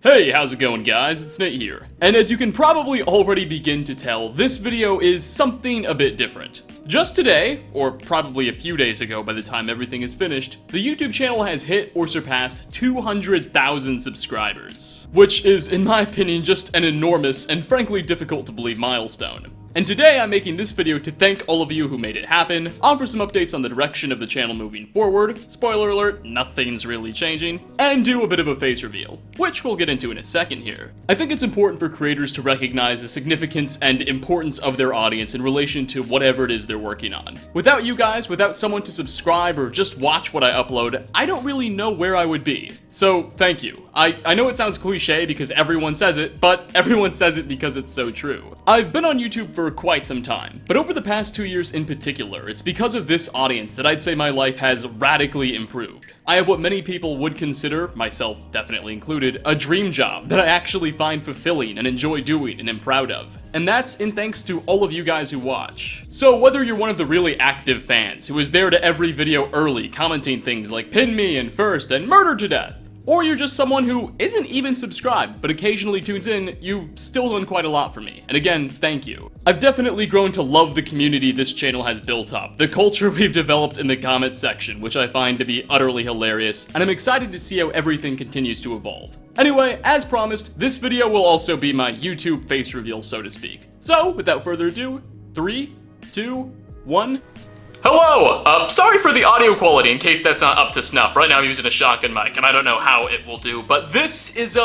Hey, how's it going guys? It's Nate here. And as you can probably already begin to tell, this video is something a bit different. Just today, or probably a few days ago by the time everything is finished, the YouTube channel has hit or surpassed 200,000 subscribers. Which is, in my opinion, just an enormous and frankly difficult to believe milestone. And today I'm making this video to thank all of you who made it happen, offer some updates on the direction of the channel moving forward, spoiler alert, nothing's really changing, and do a bit of a face reveal, which we'll get into in a second here. I think it's important for creators to recognize the significance and importance of their audience in relation to whatever it is they're working on. Without you guys, without someone to subscribe or just watch what I upload, I don't really know where I would be. So thank you. I know it sounds cliche because everyone says it, but everyone says it because it's so true. I've been on YouTube for quite some time, but over the past 2 years in particular, it's because of this audience that I'd say my life has radically improved. I have what many people would consider, myself definitely included, a dream job that I actually find fulfilling and enjoy doing and am proud of. And that's in thanks to all of you guys who watch. So whether you're one of the really active fans who is there to every video early, commenting things like pin me and first and murder to death, or you're just someone who isn't even subscribed but occasionally tunes in, you've still done quite a lot for me. And again, thank you. I've definitely grown to love the community this channel has built up, the culture we've developed in the comment section, which I find to be utterly hilarious, and I'm excited to see how everything continues to evolve. Anyway, as promised, this video will also be my YouTube face reveal, so to speak. So, without further ado, 3, 2, 1... Hello! Sorry for the audio quality in case that's not up to snuff. Right now I'm using a shotgun mic and I don't know how it will do, but this is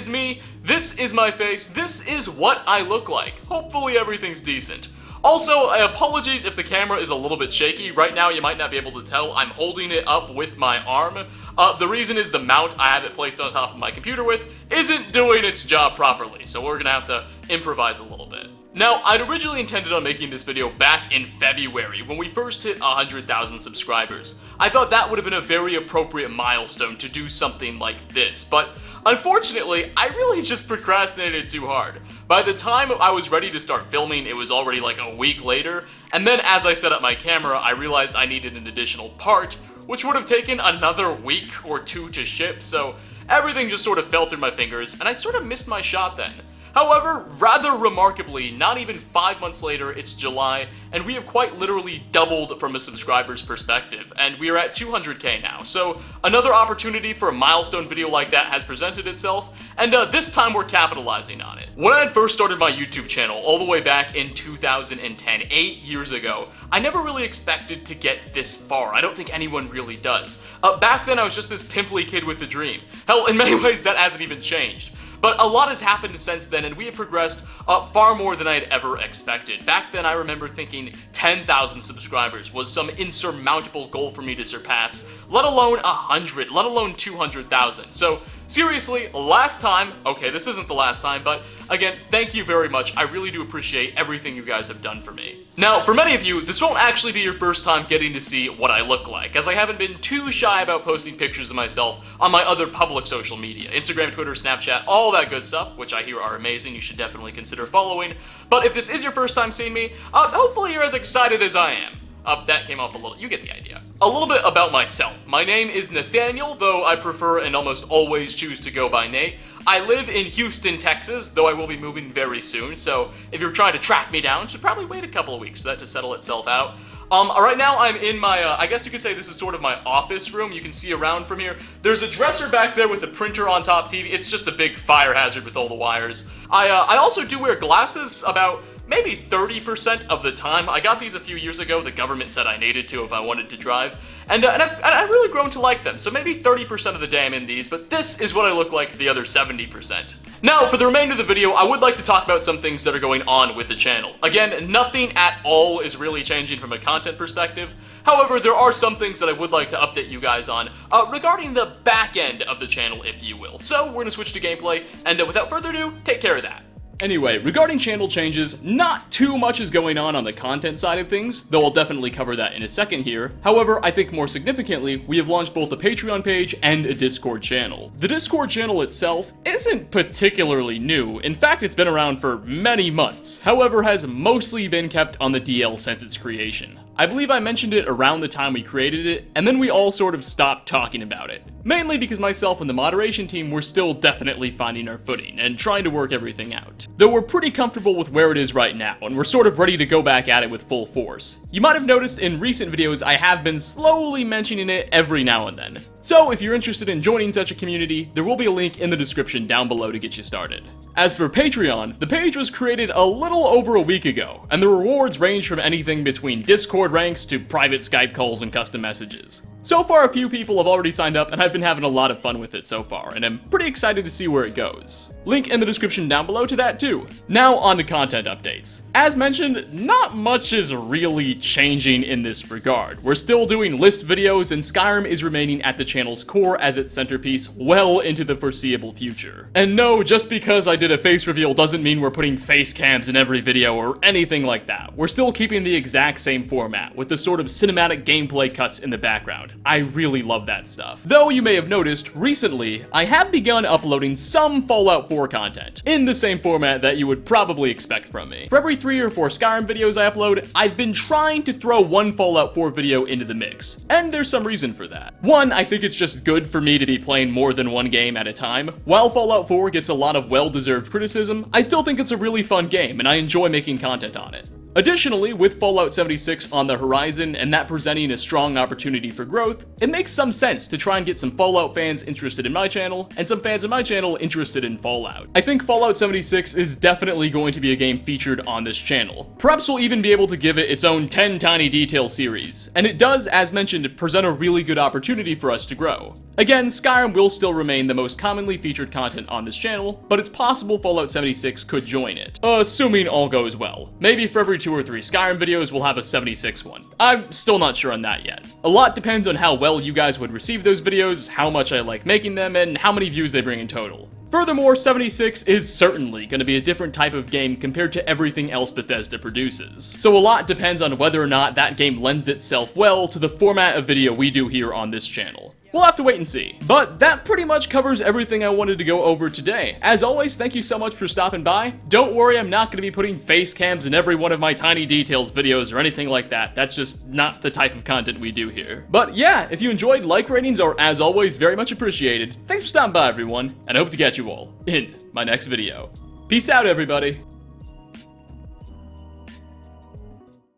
me, this is my face, this is what I look like. Hopefully everything's decent. Also, apologies if the camera is a little bit shaky. Right now you might not be able to tell, I'm holding it up with my arm. The reason is the mount I have it placed on top of my computer with isn't doing its job properly, so we're gonna have to improvise a little bit. Now, I'd originally intended on making this video back in February, when we first hit 100,000 subscribers. I thought that would have been a very appropriate milestone to do something like this, but unfortunately, I really just procrastinated too hard. By the time I was ready to start filming, it was already like a week later, and then as I set up my camera, I realized I needed an additional part, which would have taken another week or two to ship, so everything just sort of fell through my fingers, and I sort of missed my shot then. However, rather remarkably, not even 5 months later, it's July, and we have quite literally doubled from a subscriber's perspective, and we are at 200k now, so another opportunity for a milestone video like that has presented itself, and this time we're capitalizing on it. When I had first started my YouTube channel, all the way back in 2010, 8 years ago, I never really expected to get this far. I don't think anyone really does. Back then I was just this pimply kid with a dream. Hell, in many ways that hasn't even changed. But a lot has happened since then, and we have progressed far more than I had ever expected. Back then, I remember thinking 10,000 subscribers was some insurmountable goal for me to surpass, let alone 100, let alone 200,000. So, seriously, last time, okay, this isn't the last time, but again, thank you very much. I really do appreciate everything you guys have done for me. Now, for many of you, this won't actually be your first time getting to see what I look like, as I haven't been too shy about posting pictures of myself on my other public social media, Instagram, Twitter, Snapchat, all that good stuff, which I hear are amazing. You should definitely consider following. But if this is your first time seeing me, hopefully you're as excited as I am. That came off a little, you get the idea. A little bit about myself. My name is Nathaniel, though I prefer and almost always choose to go by Nate. I live in Houston, Texas, though I will be moving very soon, so if you're trying to track me down, should probably wait a couple of weeks for that to settle itself out. Right now I'm in my, I guess you could say this is sort of my office room. You can see around from here. There's a dresser back there with a printer on top, TV. It's just a big fire hazard with all the wires. I also do wear glasses about maybe 30% of the time. I got these a few years ago. The government said I needed to if I wanted to drive. And I've really grown to like them. So maybe 30% of the day I'm in these, but this is what I look like the other 70%. Now, for the remainder of the video, I would like to talk about some things that are going on with the channel. Again, nothing at all is really changing from a content perspective. However, there are some things that I would like to update you guys on regarding the back end of the channel, if you will. So, we're gonna switch to gameplay, and without further ado, take care of that. Anyway, regarding channel changes, not too much is going on the content side of things, though I'll definitely cover that in a second here. However, I think more significantly, we have launched both a Patreon page and a Discord channel. The Discord channel itself isn't particularly new. In fact, it's been around for many months. However, has mostly been kept on the DL since its creation. I believe I mentioned it around the time we created it, and then we all sort of stopped talking about it. Mainly because myself and the moderation team were still definitely finding our footing and trying to work everything out. Though we're pretty comfortable with where it is right now, and we're sort of ready to go back at it with full force. You might have noticed in recent videos I have been slowly mentioning it every now and then. So if you're interested in joining such a community, there will be a link in the description down below to get you started. As for Patreon, the page was created a little over a week ago, and the rewards range from anything between Discord ranks to private Skype calls and custom messages. So far, a few people have already signed up, and I've been having a lot of fun with it so far, and I'm pretty excited to see where it goes. Link in the description down below to that too. Now on to content updates. As mentioned, not much is really changing in this regard. We're still doing list videos, and Skyrim is remaining at the channel's core as its centerpiece well into the foreseeable future. And no, just because I did a face reveal doesn't mean we're putting face cams in every video or anything like that. We're still keeping the exact same format, with the sort of cinematic gameplay cuts in the background. I really love that stuff. Though you may have noticed, recently, I have begun uploading some Fallout 4 content, in the same format that you would probably expect from me. For every 3 or 4 Skyrim videos I upload, I've been trying to throw one Fallout 4 video into the mix, and there's some reason for that. One, I think it's just good for me to be playing more than one game at a time. While Fallout 4 gets a lot of well-deserved criticism, I still think it's a really fun game, and I enjoy making content on it. Additionally, with Fallout 76 on the horizon and that presenting a strong opportunity for growth, it makes some sense to try and get some Fallout fans interested in my channel and some fans of my channel interested in Fallout. I think Fallout 76 is definitely going to be a game featured on this channel. Perhaps we'll even be able to give it its own 10 Tiny Detail series, and it does, as mentioned, present a really good opportunity for us to grow. Again, Skyrim will still remain the most commonly featured content on this channel, but it's possible Fallout 76 could join it, assuming all goes well. Maybe for every 2 or 3 Skyrim videos, we'll have a 76 one. I'm still not sure on that yet. A lot depends on how well you guys would receive those videos, how much I like making them, and how many views they bring in total. Furthermore, 76 is certainly going to be a different type of game compared to everything else Bethesda produces. So a lot depends on whether or not that game lends itself well to the format of video we do here on this channel. We'll have to wait and see. But that pretty much covers everything I wanted to go over today. As always, thank you so much for stopping by. Don't worry, I'm not going to be putting face cams in every one of my Tiny Details videos or anything like that. That's just not the type of content we do here. But yeah, if you enjoyed, like ratings are, as always, very much appreciated. Thanks for stopping by, everyone, and I hope to catch you all in my next video. Peace out, everybody.